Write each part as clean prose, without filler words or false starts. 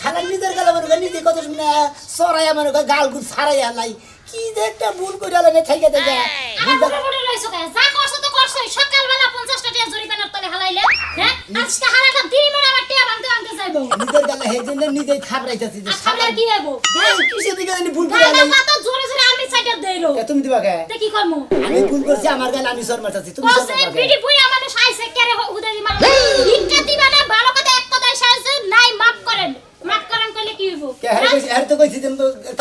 শালা নিজের গেলে মনে করে নিজে কত শুনে সরাইয়া মনে করে গাল গুল ছাড়াইয়া লাই কি যে একটা ভুল করে আলে থাইকে দেখে যা করছো তো করছো সকালবেলা 50 টাকা জরিমানার তলে হালাইলে হ্যাঁ আজকে হালাটা দিন মনে আমার টিয়া ভাঙতে ভাঙতে যাইবো নিজের গেলে হেজেন নিজেই খাবরাইতাছি যে খাবলা কি হইবো কিসে দিকে আমি ভুল করে আলাই দাদা তো জোরে জোরে আমি সাইডে দেইলো তুমি দিবা কে তে কি করমু আমি ভুল করছি আমার গেলে আমি সর মারতাছি তুমি সর কসে বিডি বুই আমারে সাইছে কেরে হুদাই মার ভিক্ষা দিবা না ভালো কথা এক কথা সাইছে নাই মাফ করেন কইলে কি হইবো কে হ্যাঁ তো কইছি যে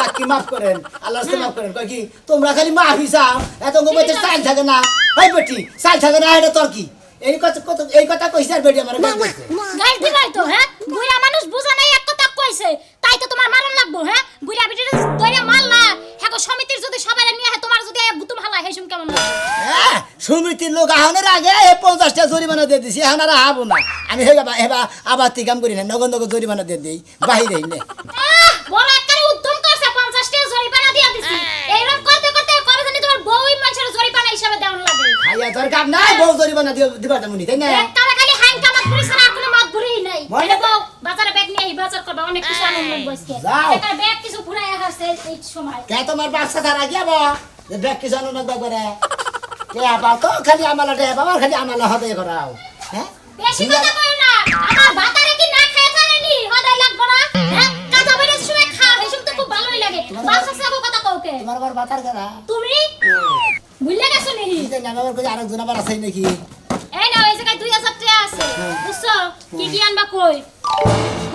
তাকি মাফ করেন আল্লাহর কাছে মাফ করেন কই কি তোমরা খালি মাফি চাও এত গোবতে চাল থাকে না ভাই বেটি চাল থাকে না এটা তোর কি এই কথা কইছে আর বেটি আমার গাল কইছে গাল দিলাই তো হ্যাঁ বুইরা মানুষ বুঝা নাই এক কথা কইছে তাই তো তোমার মারণ লাগবো হ্যাঁ বুইরা বিটির দইরা মাল না হেগো সমিতির যদি সবাই নিয়ে হয় তোমার যদি গুতুম হালা হেসুম কেমন লাগে হ্যাঁ সমিতির লোক আহনের আগে 50 টাকা জরিমানা দিয়ে দিছি এখন আর আবো না আমি হেবা আবার তি কাম করি না নগদ নগদ জরিমানা দিয়ে দেই বাহিরেই নে বড় একটা উদ্যম করছে 50 টাকা জরিমানা দিয়ে দিছি এইরকম করতে করতে কবে জানি তোমার বউই মানুষের জরিমানা হিসাবে দেওয়ার লাগে খাইয়া তোর কাম নাই বউ জরিমানা দিবা তেমনি তাই না তারা খালি হাইন কামাত করিছ না কোনো মাত ভুরেই নাই এটা বউ বাজারে ব্যাগ নিয়ে বাজার করবা অনেক কিছু আনন্দ বসকে এটা ব্যাগ কিছু ফুরায় আসছে এই সময় কে তোমার বাচ্চা তারা গিয়াব যে ব্যাগ কিছু আনন্দ করে কে আবার তো খালি আমালা দে বাবা খালি আমালা হবে করাও হ্যাঁ বেশি কথা কই না আমার ভাতারে কি না খায় জানেনি হদাই লাগবো না হ্যাঁ কাঁচা বইরের সময় খাও এসব তো খুব ভালোই লাগে বাচ্চা সাগো কথা কওকে তোমার আবার বাতার করা তুমি ভুলে গেছো নি এই না আমার কই আরেকজন আবার আছে নাকি এই না এই জায়গায় 2000 টাকা আছে বুঝছো কি কি আনবা কই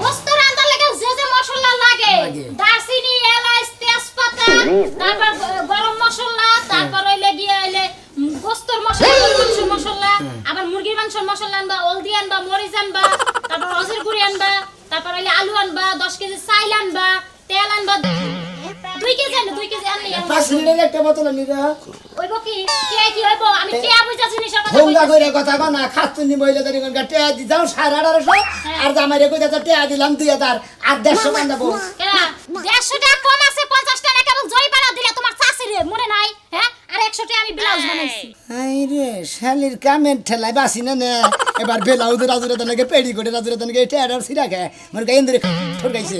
গোস্ত রান্নার লাগে যে যে মশলা লাগে দারচিনি এলাচ তেজপাতা তারপর গরম মশলা তারপর হইলে গিয়ে হইলে গোস্তর মশলা মাংসের মশলা আবার মুরগির মাংসের মশলা আনবা হলদি আনবা মরিচ আনবা তারপর রসের গুঁড়ি আনবা তারপর হইলে আলু আনবা 10 কেজি চাইল আনবা তেল আনবা 2 কেজি আনবা 2 কেজি আনলে 5 লিটার একটা বোতল নিরা হইব কি কি হইব আমি কে বুঝা জিনিসের কথা হোঙ্গা কইরা কথা কও না খাতুনি মহিলা দাঁড়ি কোন টেয়া দি যাও 1850 আর জামাইরে কইতা তো টেয়া দিলাম 2000 আর 150 মান দেবো কেন 150 টাকা কম আছে 50 টাকা কেবল জরিমানা দিলে তোমার চাচিরে মনে নাই হ্যাঁ আর 100 টাকা আমি ব্লাউজ বানাইছি আই রে শালির কামের ঠেলাই বাসি না না এবার ব্লাউজ রাজুরে তনকে পেডি করে রাজুরে তনকে টেয়ার সিরা খায় মনে কই ইন্দুরে ঠোরগাইছে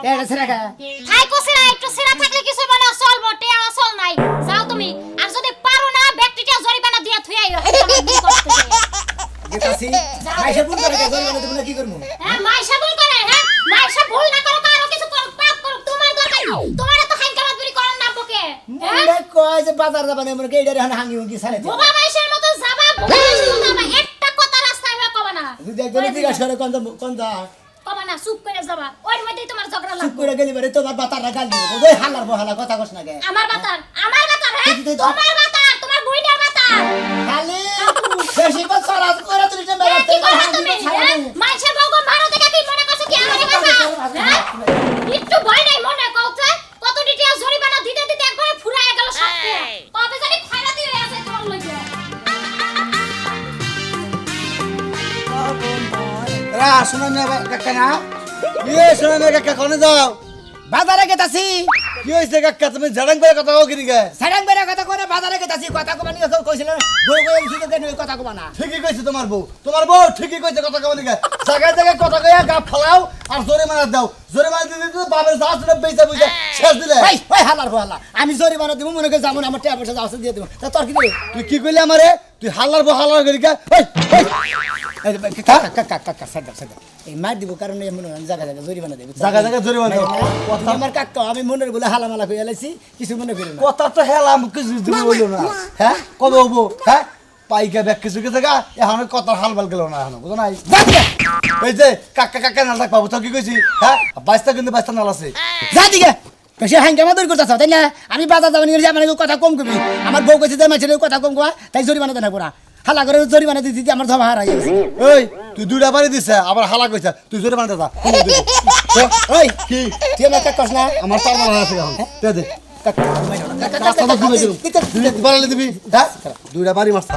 টেয়ার সিরা খায় থাই কোসিরা একটু সিরা থাকলে কিছু বানা চলবো টেয়া চল নাই যাও তুমি আর যদি পারো না ব্যাকটেরিয়া জরিমানা দিয়া থুই আইও গেতাছি মাইশা ভুল করে জরিমানা দেব না কি করব হ্যাঁ মাইশা ভুল করে হ্যাঁ মাইশা ভুল না করো কারো কিছু করো পাপ করো তোমার দরকার কি তোমার তো হাইন কামাত করি করন না বকে মনে কয় যে বাজার যাবানে মনে কই এডারে হাঙ্গি হুঙ্গি ছাড়ে বাবা মাইশার মতো যাবা বাবা মাইশার মতো যাবা একটা কথা রাস্তায় হয়ে কবা না যদি একজন জিজ্ঞাসা করে কোন যা কবা না চুপ করে যাবা ওর মধ্যেই তোমার ঝগড়া চুপ লাগবে করে গেলি বারে তোমার বাতার গাল দিব ওই হালার বহালা কথা কস না গে আমার বাতার হ্যাঁ তোমার বাতার তোমার বুইটার বাতার খালি বেশি কথা সরাজ করে তুই যে মেরা কি করবা তুমি মাইশার বউকে মারো দেখা কি মনে করছ কি আমার কথা হ্যাঁ একটু ভয় নাই মনে কওছে কত ডিটেইলস জরিমানা দিতে দিতে একবারে ফুরায় গেল সব কবে জানি খয়রাতি হয়ে আছে তোমার লইয়া রা শোনা না কাকা না শোনা না কাকা কোনে যাও বাজারে গেতাছি কি হইছে কাকা তুমি ঝড়ং করে কথা কও কিনি গে সারাং বেরা কথা করে বাজারে গেতাছি কথা কমানি কইছিল বউ কই শুধু কেন কথা কমা না ঠিকই কইছে তোমার বউ ঠিকই কইছে কথা কও নিগে জায়গায় জায়গায় কথা কইয়া গা ফলাও আর জরিমানা দাও জরিমানা দিতে তো বাবার জাহাজটা বেইছা বুঝা শেষ দিলে ওই হালার বহালা আমি জরিমানা দিব মনে করে যামু আমার টাকা পয়সা যাওয়া দিয়ে দিব তা তোর কি রে তুই কি কইলি আমারে তুই হালার বহালার করি গে কাকা সাদা এই মার দিব কারণ এমন জায়গা জায়গা জরিমানা দেব জায়গায় জরিমানা দাও কথা আমার কাকা আমি মনের বলে হালামালা কই আলাইছি কিছু মনে করি না কথা তো হেলাম কিছু তুমি বইলো না হ্যাঁ কবে হবো হ্যাঁ পাইকা ব্যাগ কিছু কিছু গা এখন কথা হালবাল গেল না এখন বুঝো নাই এই যে কাকা নাল পাবো তো কি কইছি হ্যাঁ 22টা কিন্তু 22টা নাল আছে যা দিকে বেশি হাঙ্গামা দূর করতেছ তাই না আমি বাজার যাবো নিয়ে আমার কথা কম কবি আমার বউ কইছে যে মাছের কথা কম কোয়া তাই জরিমানা দেনা করা হালা করে জরিমানা দিতে আমার ধবা হারাই গেছে এই তুই দুইটা বাড়ি দিছে আবার হালা কইছা তুই জরিমানা দে ওই কি তুই আমার কাকা কস না আমার তার মারা আছে এখন দে দে দিবি হ্যাঁ দুইটা বাড়ি মারছা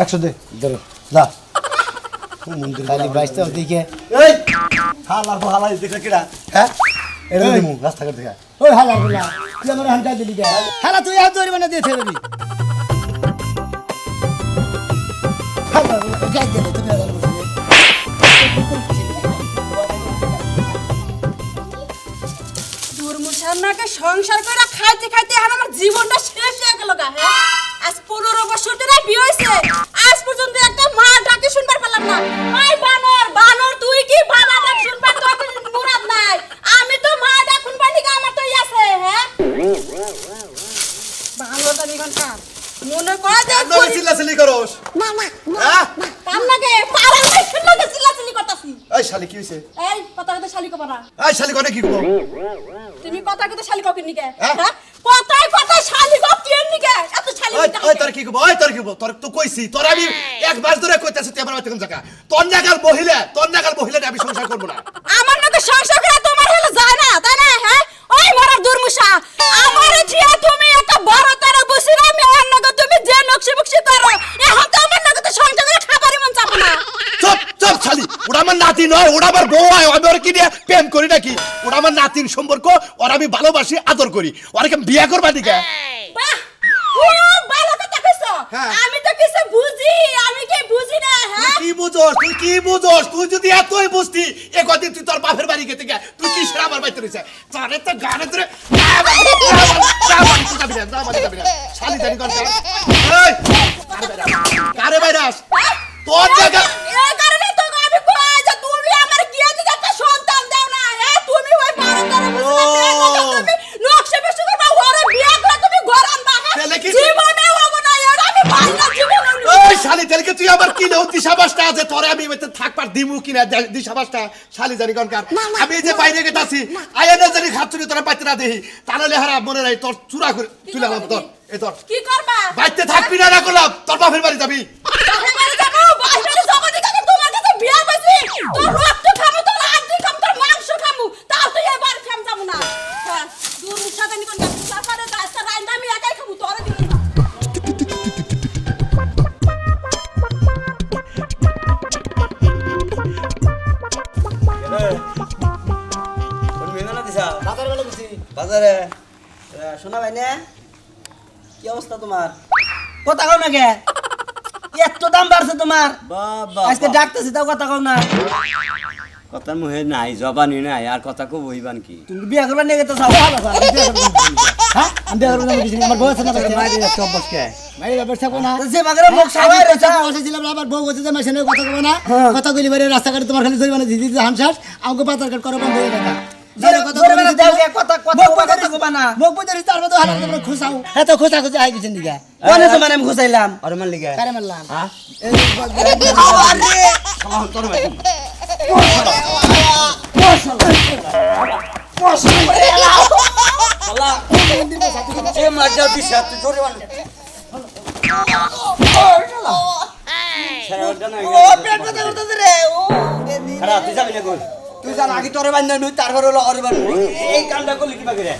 একশো দে ধরো যা খালি বাইশটা দিকে এই হালার হালা দেখে কিরা হ্যাঁ এটা দিমু রাস্তাঘাট দেখা ওই হালা বলা তুই আমার হান্টা দিলি হালা তুই আর জরিমানা দিয়ে ফেলবি সংসার করে খাইতে খাইতে এখন আমার জীবনটা শেষ হয়ে গেল গা হ্যাঁ আজ 15 বছর ধরে বিয়ে হইছে আজ পর্যন্ত একটা মা ডাকে শুনবার পেলাম না ওই বানর তুই কি বাবা ডাক শুনবার তো মুরাদ নাই আমি তো মা ডাক শুনবার নিগা আমার তো আছে হ্যাঁ বানরটা নিগন কার মনে করে যে নলে চিল্লাচিল্লি করস হ্যাঁ কাম লাগে পারা নাই শুনলে চিল্লাচিল্লি করতাছি এই শালি কি হইছে এই কথা কথা শালি কবা না এই শালি কোনে কি কব তুমি কথা কথা শালি কও কিনি কে হ্যাঁ? হ্যাঁ কথা শালি কও কিনি কে এত শালি ওই তোর কি কব ওই তোর কি কব তোর তো কইছি তোর আমি এক মাস ধরে কইতাছি তুই আমার বাড়িতে কোন জায়গা তোর নাগাল মহিলা আমি সংসার করব না আমার নাকি সংসার করে তোমার হলো যায় না তাই না হ্যাঁ ওই মরার দুর্মুষা আমারে দিয়া তুমি একটা বড় তারা বসিরা আমি অন্য তুমি যে নকশি বকশি করো এখন তো আমার নাকি তো সংসার করে খাবারই মন চাপে না চুপ শালি ওটা আমার নাতি নয় ওটা আমার বউ হয় আমি ওর কি নিয়ে প্রেম করি নাকি ওটা আমার নাতির সম্পর্ক ওর আমি ভালোবাসি আদর করি ওরকে বিয়ে করবা দিকে বাহ খুব ভালো কথা কইছো হ্যাঁ। আমি তো কিছু বুঝি আমি কি বুঝি না হ্যাঁ তুই কি বুঝোস তুই যদি এতই বুঝতি এ কদিন তুই তোর বাপের বাড়ি গেতে গা তুই কি সেরা আমার বাড়িতে রয়েছে তোরে তো গানে ধরে শালি জানি কর কারে বাইরাস তোর জায়গা এই কারণে তো আমি কই যে তুমি আমার গিয়ে দিকে একটা সন্তান দাও না হ্যাঁ তুমি ওই বড় তারা বসিরা তুমি নকশি বকশি করবা ওরে বিয়ে করে তুমি ঘর আনবা তাহলে কি- জীবনে হবো না এর আমি ভালো জীবন ওই শালি তেলকে তুই আবার কি নেও দিশাবাসটা আছে তোরে আমি এতে থাকবার দিমু কিনা দিশাবাসটা শালি জানি কনকার আমি এই যে বাইরে গেতাছি আয়ানা জানি খাচ্ছুনি তোরা পাইতে না দেহি তাহলে হারা মনে নাই তোর চূড়া করে তুলে আলাম তোর এই তোর কি করবা বাইতে থাকবি না করলাম তোর বাপের বাড়ি যাবি বাহিরে যাবো বাহিরে যাবো দিকে তোমার কাছে বিয়ে বসি তোর রক্ত খামু তোর আদি খামু তোর মাংস খামু তাও তুই এবার খাম যাবো না হ্যাঁ দূর সাথে নিকন যাবো পারে রাস্তা রাইন্দা আমি একাই খামু তোরে দিলাম বাজার বেলা গেছি বাজারে শোনা ভাই না কি অবস্থা তোমার কথা কও না কে এত দাম বাড়ছে তোমার বাবা আজকে ডাকতেছি তাও কথা কও না কথার মুখে নাই জবানি নাই আর কথা কব হইবান কি তুমি বিয়া করবা নিয়ে গেতে চাও হ্যাঁ আমি বিয়ে করবো না বলছি, আমার বউ আছে না বাড়িতে? মাইরে যাচ্ছে অভ্যাস কে বাইরে ব্যাপার থাকবো না যে বাগরে মুখ সবাই রয়েছে বসেছিলাম আবার বউ বসে যে মাসে নিয়ে কথা বলবো না কথা বলি বাইরে রাস্তাঘাটে তোমার খালি ধরবে না দিদি হামশাস আমাকে বাজার ঘাট করো বন্ধ হয়ে দেখা কথা কবা না মুখ বুঝে তার মতো হালাল তোমরা খুশাও এত খুশা খুশি আই গেছেন দিকে কোনে তোমার আমি খুঁজাইলাম আর মান লিগে কারে মারলাম হ্যাঁ এই সালাম তোর ভাই শালা এ মার দিছা তুই জোরে বান ও পেট কথা করতেছে রে ও খারাপ তুই যাবি না কই তুই জান আগে তোরে বান্ধা নই তারপর হলো অরে বান এই কামটা করলি কি বাকি রে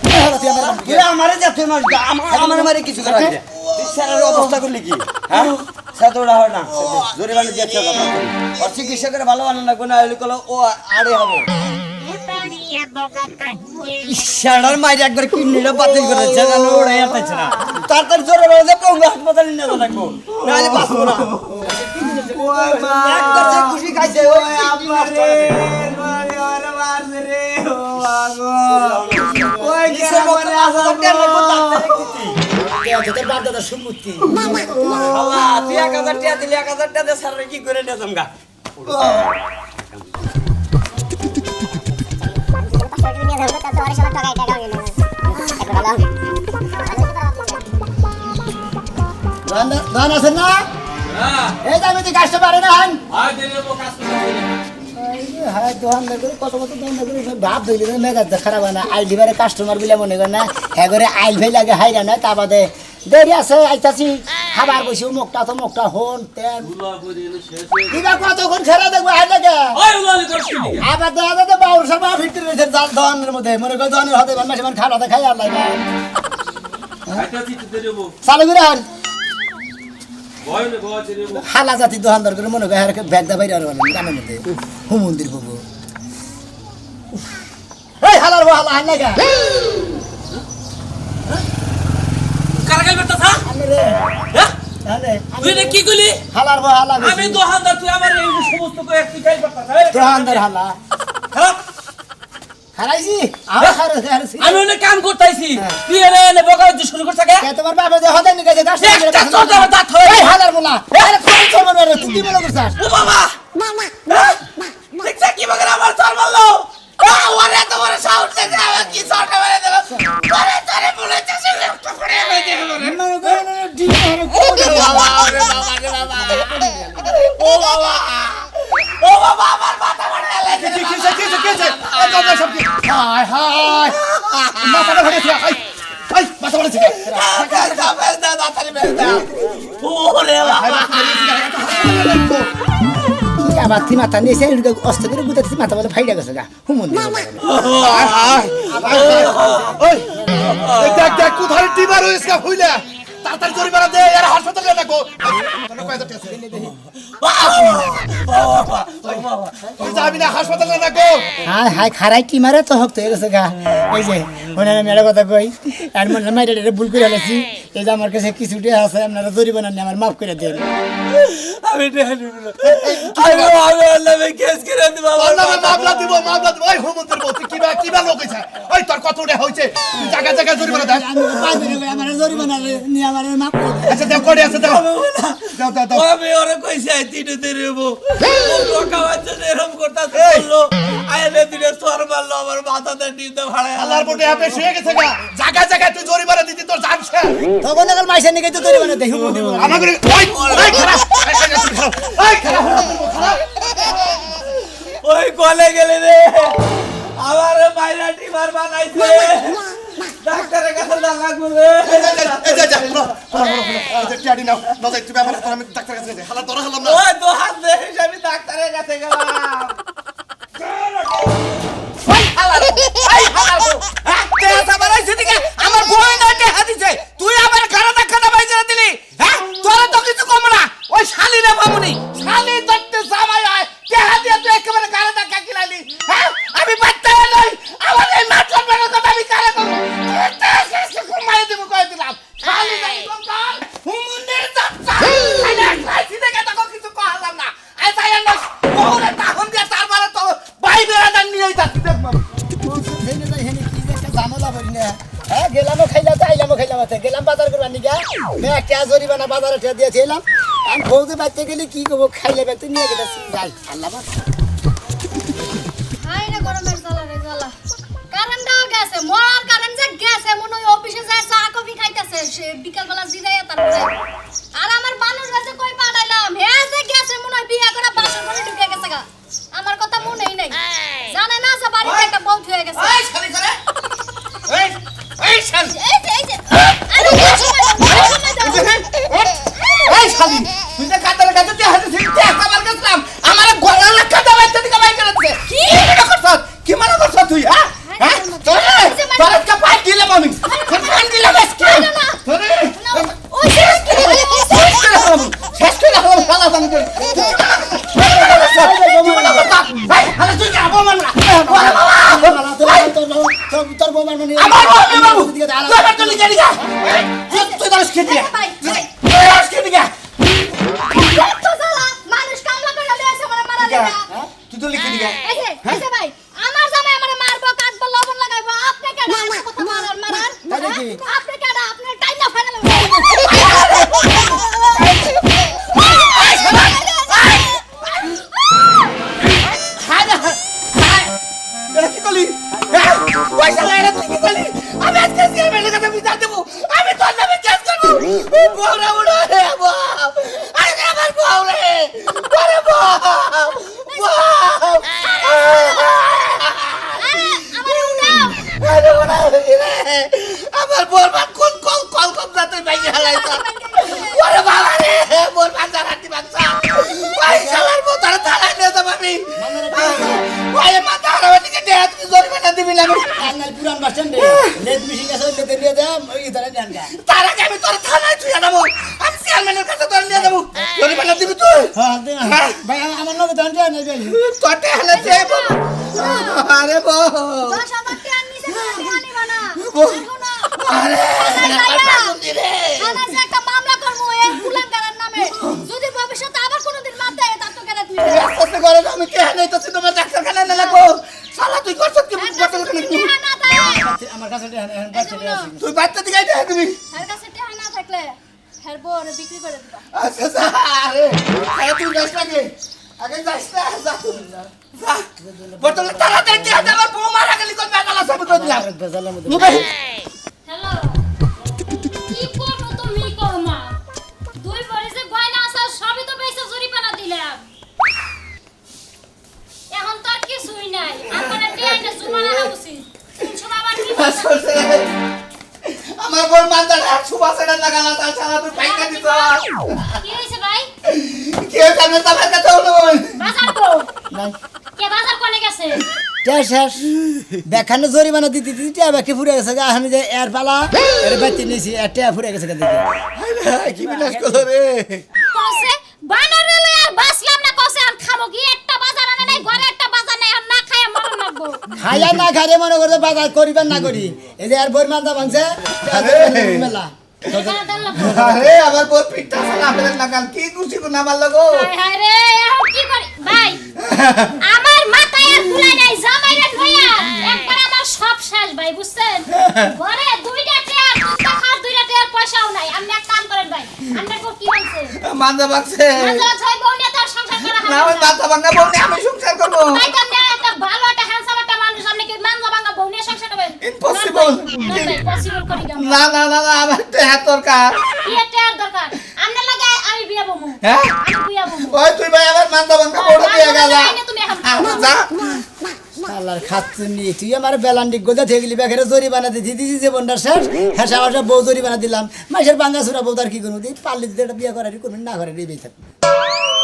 তুই আমারে যা তুই আমার মারে কিছু করা দে তুই সারার অবস্থা করলি কি হ্যাঁ সাতোড়া হয় না জোরে বান দিয়েছে কথা আর চিকিৎসা করে ভালো বানানো না কোন আইলি কল ও আরে হবে শাড়ার মাইরে একবার কিডনিটা বাতিল করেছে জানো ওড়াই আসছে না তাড়াতাড়ি জোরে বলে কোন হাসপাতালে নিয়ে যাওয়া লাগবে নাহলে বাঁচবো না ওই মা একবার যে খুশি খাইছে ওই আমারে মারে ওরে মারছে রে ও আগো ওই কি আমারে আসার কেন তাড়াতাড়ি কিতি তোর বাপ দাদা সম্পত্তি আল্লাহ তুই 1000 টাকা দিলি 1000 টাকা দে স্যার কি করে নিয়ে যামগা ধান আছেন না এই দামে যে গাছটা পারে না হ্যাঁ দোকান না করে কত কত দোকান না করে ভাব ধইলে মেজাজ খারাপ হয় না আইল দিবারে কাস্টমার বিলে মনে করে না হ্যাঁ করে আইল ভাই লাগে হাইরা না তা বাদে দেরি আছে আইতাছি খাবার বসি মুখটা হন তেন কিবা কতক্ষণ খেলা দেখবো আই লাগে আবার দেখা যাবে বাউর সভা ভিতরে রয়েছে দোকানের মধ্যে মনে করে দোকানের হাতে মাসে মান খাওয়া খাই আর লাগে চালু করে আর হালা জাতি দোকানদার করে মনে করে ব্যাগ দা বাইরে আর গানের মধ্যে হুমন্দির বাবু এই হালার বউ হালা হাল লাগা কারাগাল বেটাছা হ্যাঁ তুই না কি কইলি হালার বউ হালা আমি দোকানদার তুই আমার এই সমস্ত কো এক খাই বেটাছা দোকানদার হালা হ্যাঁ হারাইছি আমার হারাইছি আমি অনেক কাম করতেছি তুই এনে এনে বকা শুরু করছ কে কে তোমার বাবা যে হদাই নিয়ে গেছে দাস একটা চোদ আমার দাঁত হয়ে এই হাজার বলা আরে কোন চোর মারবে তুই কি মনে করছস ও বাবা দেখছ কি বগরা আমার চল মারলো ওরে তো ওরে সাউন্ড দেখে আমার কি চড় মেরে দিল আরে তোরে বলেছে সে একটা করে মেরে দিল মনে করে না ডিম আর বাবা ওরে বাবা রে বাবা ও বাবা আমার মাথা মারা লাগে কি দাদা সব কি হায় হায় মাথাটা ফেটেছে এই মাথা ফেটেছে ওরে বাবা কি আবার তুই মাথা নিয়ে এসে অস্ত করে গুতাচ্ছি মাথা বলে ফাইডা গেছে গা হুমন হায় হায় ওই দেখ দেখ কোথায় টিমার হইছে হইলা তাড়াতাড়ি জরিমানা দে আর হাসপাতালে রাখো কোন কয়টা আছে তুই যাবি না হাসপাতালে রাখো হায় হায় খারাই কি মারে তো হক তো গেছে গা এই যে ওনারা মেলা কথা কই আর মনে মাইরে ভুল করে আলেছি এই যে আমার কাছে কিছুটি আছে আপনারা জরিমানা নিয়ে আমার মাফ করে দেন আমি আল্লাহকে কেস করে দিব আল্লাহ মামলা দিব ওই হুমন্তের বলতে কিবা লোক হইছে ওই তোর কত টাকা হইছে তুই জায়গা জায়গা জরিমানা দে আমি পাঁচ দিন আগে আমার জরিমানা নিয়ে আমার মাফ করে দেন আচ্ছা দেও কোডে আছে দাও দাও আমি ওরে কইছি আই তিনে দেব ও টাকা বাচ্চা এরকম করতাছে বললো আইলে দিনে সর মারলো আমার মাথাতে ডিমটা ভাড়ায় আল্লাহর বটে আপে শুয়ে গেছে গা জায়গা জায়গা তুই জরিমানা দিতি তোর জান শেষ তখন এখন মাইসা নিয়ে তো জরিমানা দেই হুমন দিব আমাকে ওই খারাপ ওই খারাপ ওই কলে গেলে রে আমার বাইরা টিমার বানাইছে ডাক্তারের কাছে না লাগবে রে এই যা টিয়াডি নাও না যাই তুমি আমার আমি ডাক্তারের কাছে যাই হালা তোরা হালাম না ওই তো হাত দে আমি ডাক্তারের কাছে গেলাম ওই হালালো তেসা বানাইছে দিকে আমার বই না দেখা দিছে তুই আবার কারা দেখা বাইজা দিলি হ্যাঁ তোরা তো কিছু কম না ওই শালি না বামুনি শালি দেখতে জামাই আয় দেখা দিয়ে তুই একেবারে কারা দেখা কিলালি হ্যাঁ আমি বাচ্চা নই আমার এই নাটক বেরো কথা আমি কারা করব তেসা ঘুমাই দেব কই দিলাম শালি নাই কোন কাল হুমুনের যাত্রা শালি খাইছি দেখে তো কিছু কইলাম না আই তাই না ওরে তখন দিয়ে তারপরে তো ভাই বেরাদান নিয়ে যাচ্ছি দেখ মামা ঝামেলা করি না হ্যাঁ গেলামও খাইলাম তো আইলামও খাইলাম গেলাম বাজার করবার নিগা মেয়ে একটা জরিমানা বাজারে ঠেয়া দিয়েছিলাম আমি বউতে বাড়তে গেলে কি করবো খাইলে বেতে নিয়ে গেছি যাই আল্লাহ হাই রে গরমের জ্বালা রে জ্বালা কারেন্টও গেছে মরার কারেন্ট যে গেছে মনে হয় অফিসে যায় চা কফি খাইতেছে সে বিকালবেলা জিরাইয়া তারপরে আর আমার বানুর কাছে কই পাঠাইলাম হে যে গেছে মনে হয় বিয়া করে বাসর ঘরে ঢুকে গেছে গা আমার কথা মনেই নাই জানে না যে বাড়িতে একটা বউ হয়ে গেছে এই শালি করে এই শালি এই যে আরে এই শালি তুই যে কাতার কাছে তে হাতে ছিটতে আমার গেছলাম আমার গলার লাগা দাবাই তো দিকে বাইক করতে কি এটা করছ কি মনে করছ তুই হ্যাঁ হ্যাঁ তোরে তোরে কা পাই দিলাম আমি কোন দিলাম আজকে তোরে ওই শেষ কি শেষ করে হলাম শালা আমি তোর কি মনে করছ ভাই আরে তুই কি আবো মান না তোর বউ মানে আমার বাবু তুই তো লিখে দিগা তুই তো লিখে দিগা লিখে দিগা তো জ্বালা মানুষ কামলা করে লইছে মানে মারা লাগা তুই তো লিখে দিগা এই যে ভাই আমার জামাই আমারে মারবো কাটবো লবণ লাগাইবো আপনি কেন আমার কথা মারার আপনি কেন আপনি টাইম না ফাইনাল এটা কি করলি পয়সা লাইরা তুই কি করলি আমি আজকে সিএমের কাছে বিচার দেব আমি তোর নামে কেস করব বউরা উড়া রে বাপ আরে আমার বউ রে আরে বাপ আমারে উঠাও আরে উড়া রে আমার বরবাদ কোন কল কল কল না তুই বাইরে হালাইছ ওরে বাবা রে মোর বাচ্চা রাতি বাচ্চা ভাই শালার মোতার থানায় নিয়ে যাব আমি ভাই মাথা হারাবে দিকে দে তুই জরিমানা দিবি না আঙ্গাল পুরান বাস স্ট্যান্ডে নেট মিশিং আছে নেট নিয়ে দাম ওই ধরে নেন গা তার আগে আমি তোর থানায় তুই যাবো আমি চেয়ারম্যানের কাছে তোর নিয়ে যাবো জরিমানা দিবি তুই হ্যাঁ ভাই আমার নবে দান দেন না যাই তোতে হলে যাইব আরে বো 10,000 টাকা নিছে আনি বানা আরে থানা যে একটা মামলা করবো এই কুলাঙ্গারের নামে যদি ভবিষ্যতে আবার কোনোদিন মার দেয় তার তো কেন তুই আস্তে করে আমি কে নেই তো তোমার ডাক্তারখানায় না লাগবো শালা তুই করছ কি বটল বাচ্চাটা আছে। তুই বাচ্চা দিকে দেখা দিবি এর কাছে টাকা না থাকলে হের বউ বিক্রি করে দিবা আচ্ছা আচ্ছা, আরে আরে তুই যাস না গে আগে যাস না যা যা বোতলে তাড়াতাড়ি দিয়ে দে, আমার বউ মারা গেলি কোন বেজাল আছে আমি কই দিলাম আরেক বেজালের মধ্যে। নুবাই হ্যালো কি করো তুমি করো মা দুই বাড়ি যে গয়না আছে সবই তো পয়সা জরিমানা দিলাম এখন তো আর কিছুই নাই আমার টিআইনে জুমানা উচিত 300 আবার কি আসলে আমার বউ মানদাটা সুবাসের লাগালা তার ছাড়া তুই পাইকা দিছ কি হইছে ভাই কে জানে তা ভাই কত হলো বাজার কো নাই। কে বাজার কোনে গেছে টেয়া শেষ। দেখানো জরিমানা দিতে দিতে টিয়া বাকি ফুরে গেছে গা। আমি যে এর পালা এর বাতি নিয়েছি আর টিয়া ফুরে গেছে গা দিকে। কি বিলাস করলো রে কসে বানরে লই আর বাসলাম না কসে আন খামো কি একটা বাজার আনে নাই ঘরে একটা বাজার নাই আর না খায় মরন লাগবো খাইয়া না খাইলে মনে করতে বাজার করিবেন না করি। এই যে আর বই মান্দা ভাঙছে টিয়া জরিমানা মেলা। এখানে দেন লাগবো আরে আমার বউ পিঠা সালা ফেলে লাগাল কি খুশি কোন আমার লগো হায় হায় রে এখন কি করি ভাই আমার মাথায় আর কুলাই নাই জামাইরে লইয়া একবার আমার সব শেষ ভাই বুঝছেন ঘরে দুইটা টিয়ার দুইটা খাওয়ার দুইটা টিয়ার পয়সাও নাই আপনি এক কাম করেন ভাই আপনার কো কি বলছে মানদা বাকছে মাঝে ছয় বউ নিয়ে তার সংসার করা না হবে ওই মাথা ভাঙা বউ নিয়ে আমি সংসার করবো ভাই তো আপনি একটা ভালো একটা হ্যান্ডসাম একটা মানুষ আপনি কি মানজা ভাঙা বউ নিয়ে সংসার করবেন Impossible. পসিবল করি গাম না না না না আমার তো হাত দরকার বিয়ে টিয়ার দরকার আপনার লাগে আমি বিয়ে বমু হ্যাঁ আমি বিয়ে বমু ওই তুই ভাই আমার মানদা ভাঙা বউ দিয়ে গেল তুমি এখন যা আল্লাহর খাচ্ছু নি তুই আমার বেলান্ডি গোদা থেকে গেলি বেকারে জরিমানা দিতে দিদি যে বন্ডা শেষ হ্যাঁ সাবাসা বউ জরিমানা দিলাম মাসের বাঙ্গা সুরা বউ তার কি করবো পারলে দিতে একটা বিয়ে করারই করবেন না করারই বেয়ে থাকবে